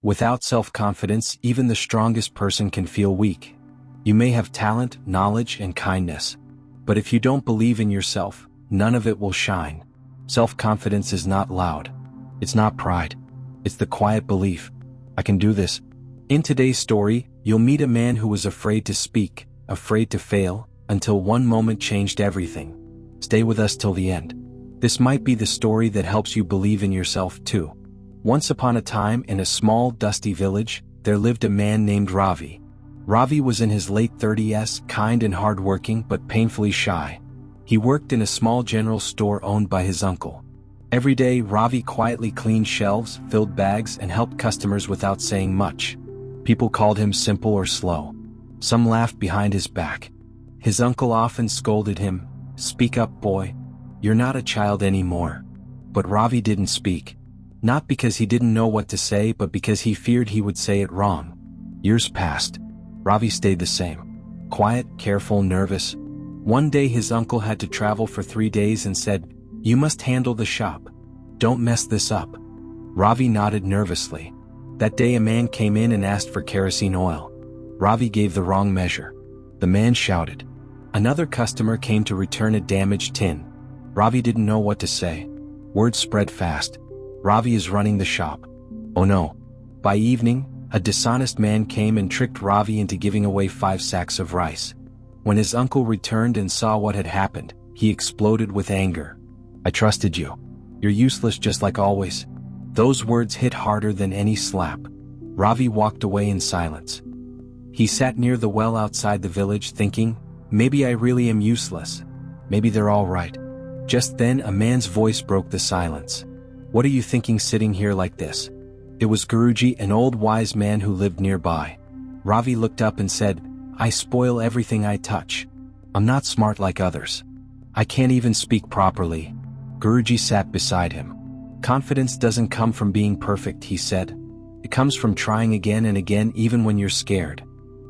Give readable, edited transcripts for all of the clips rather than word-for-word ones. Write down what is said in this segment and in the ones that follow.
Without self-confidence, even the strongest person can feel weak. You may have talent, knowledge, and kindness. But if you don't believe in yourself, none of it will shine. Self-confidence is not loud. It's not pride. It's the quiet belief. I can do this. In today's story, you'll meet a man who was afraid to speak, afraid to fail, until one moment changed everything. Stay with us till the end. This might be the story that helps you believe in yourself too. Once upon a time, in a small, dusty village, there lived a man named Ravi. Ravi was in his late 30s, kind and hardworking but painfully shy. He worked in a small general store owned by his uncle. Every day, Ravi quietly cleaned shelves, filled bags, and helped customers without saying much. People called him simple or slow. Some laughed behind his back. His uncle often scolded him, "Speak up, boy. You're not a child anymore." But Ravi didn't speak. Not because he didn't know what to say, but because he feared he would say it wrong. Years passed. Ravi stayed the same. Quiet, careful, nervous. One day his uncle had to travel for 3 days and said, "You must handle the shop. Don't mess this up." Ravi nodded nervously. That day a man came in and asked for kerosene oil. Ravi gave the wrong measure. The man shouted. Another customer came to return a damaged tin. Ravi didn't know what to say. Word spread fast. Ravi is running the shop. Oh no. By evening, a dishonest man came and tricked Ravi into giving away 5 sacks of rice. When his uncle returned and saw what had happened, he exploded with anger. "I trusted you. You're useless just like always." Those words hit harder than any slap. Ravi walked away in silence. He sat near the well outside the village thinking, maybe I really am useless. Maybe they're all right. Just then a man's voice broke the silence. "What are you thinking sitting here like this?" It was Guruji, an old wise man who lived nearby. Ravi looked up and said, "I spoil everything I touch. I'm not smart like others. I can't even speak properly." Guruji sat beside him. "Confidence doesn't come from being perfect," he said. "It comes from trying again and again even when you're scared."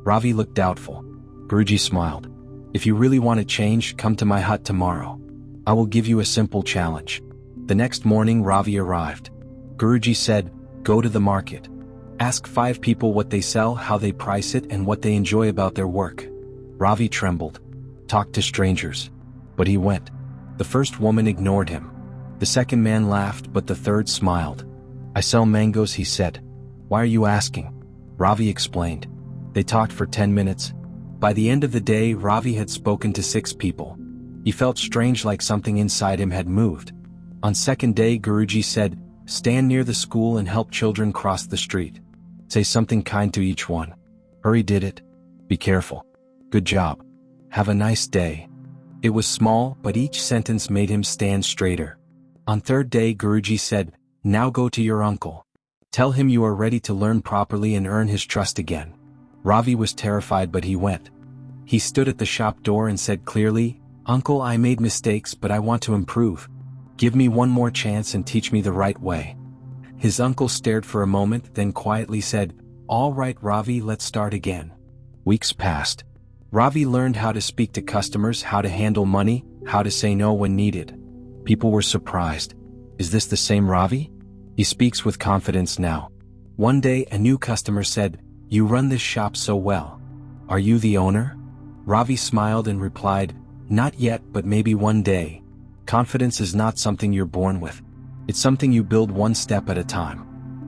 Ravi looked doubtful. Guruji smiled. "If you really want to change, come to my hut tomorrow. I will give you a simple challenge." The next morning Ravi arrived. Guruji said, "Go to the market. Ask 5 people what they sell, how they price it, and what they enjoy about their work." Ravi trembled. Talk to strangers. But he went. The first woman ignored him. The second man laughed, but the third smiled. "I sell mangoes," he said. "Why are you asking?" Ravi explained. They talked for 10 minutes. By the end of the day, Ravi had spoken to 6 people. He felt strange, like something inside him had moved. On second day, Guruji said, "Stand near the school and help children cross the street. Say something kind to each one." Hurry did it. "Be careful." "Good job." "Have a nice day." It was small, but each sentence made him stand straighter. On third day, Guruji said, "Now go to your uncle. Tell him you are ready to learn properly and earn his trust again." Ravi was terrified, but he went. He stood at the shop door and said clearly, "Uncle, I made mistakes, but I want to improve. Give me one more chance and teach me the right way." His uncle stared for a moment, then quietly said, "All right, Ravi, let's start again." Weeks passed. Ravi learned how to speak to customers, how to handle money, how to say no when needed. People were surprised. Is this the same Ravi? He speaks with confidence now. One day, a new customer said, "You run this shop so well. Are you the owner?" Ravi smiled and replied, "Not yet, but maybe one day." Confidence is not something you're born with. It's something you build one step at a time.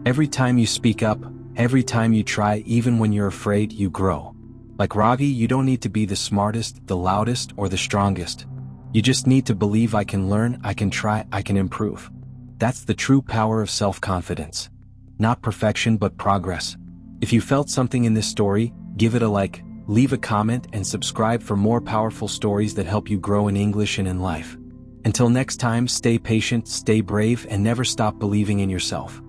Every time you speak up, every time you try, even when you're afraid, you grow. Like Ravi, you don't need to be the smartest, the loudest, or the strongest. You just need to believe, I can learn, I can try, I can improve. That's the true power of self-confidence. Not perfection, but progress. If you felt something in this story, give it a like, leave a comment, and subscribe for more powerful stories that help you grow in English and in life. Until next time, stay patient, stay brave, and never stop believing in yourself.